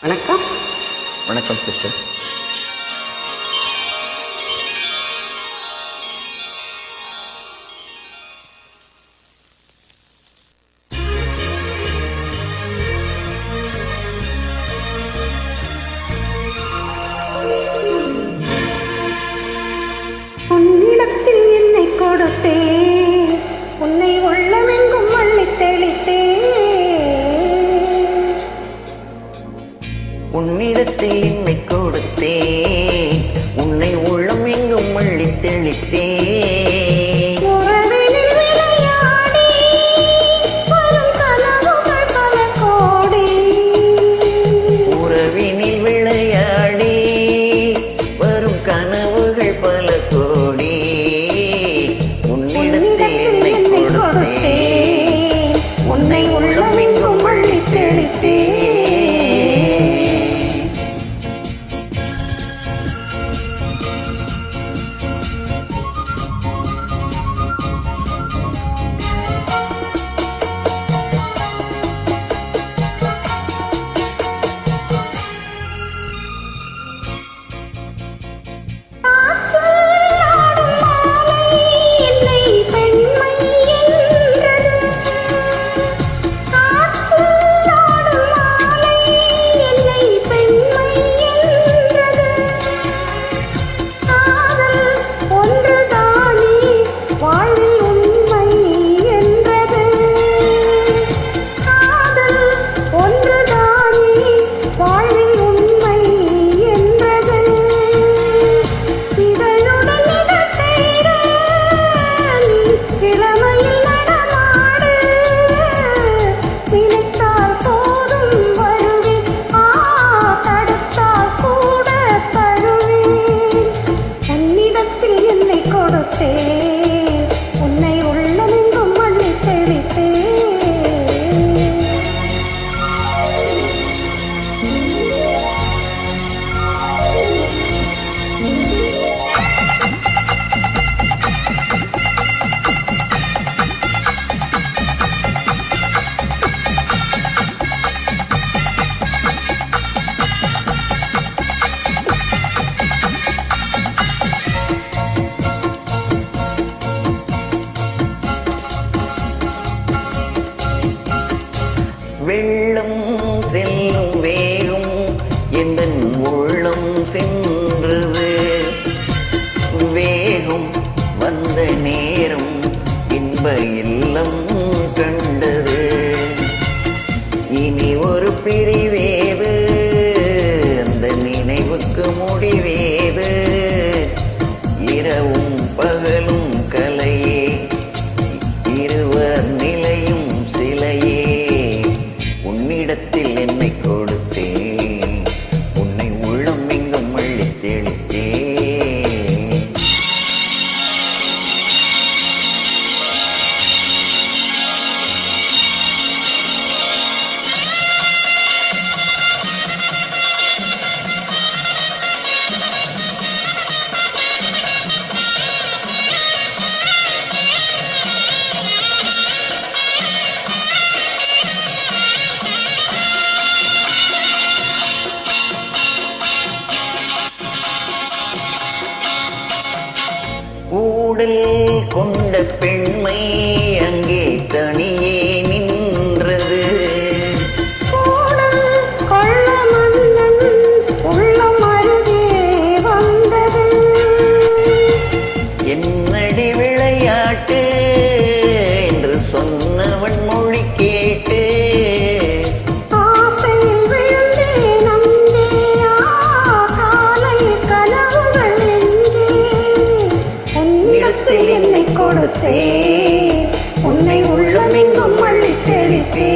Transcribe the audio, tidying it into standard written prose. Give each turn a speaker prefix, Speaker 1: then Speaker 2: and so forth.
Speaker 1: வணக்கம்.
Speaker 2: வணக்கம் சிஸ்டர்.
Speaker 1: உன்னிடத்தில் என்னை கொடுத்தே, உன்னை உள்ளமெங்கும் அள்ளி தெளித்தே.
Speaker 2: உன்னிடத்தில் என்னை கொடுத்தே, உன்னை உள்ளம் எங்கும் அள்ளி தெளித்தே. உறவினில் விளையாடி வரும் கனவுகள் பல கோடி. உன்னிடத்தில் என்னை கொடுத்தே, உன்னை உள்ளம் எங்கும் அள்ளி தெளித்தே. உன்னை உள்ளமெங்கும் அள்ளி தெளித்தே. வெள்ளம் செல்லும் வேகம் எந்தன் உள்ளம் சென்றது. வேகம் வந்த நேரம் இன்ப இல்லம் கண்டது. இனி ஒரு பிரிவேது, அந்த நினைவுக்கு முடிவேது. இரவும் பகலும் கலையே, இருவர் நிலையும் சிலையே. உன்னிடத்தில் என்னை கொடுத்தே, உன்னை உள்ளம் எங்கும் அள்ளி தெளித்தே. ஊடல் கொண்ட பெண்மை அங்கே தனியே நின்றது. என்னடி விளையாட்டு என்று சொன்னவன் மொழி கேட்டு
Speaker 1: என்னை கொடுத்தே, உன்னை உள்ளமெங்கும் அள்ளி தெளித்தே.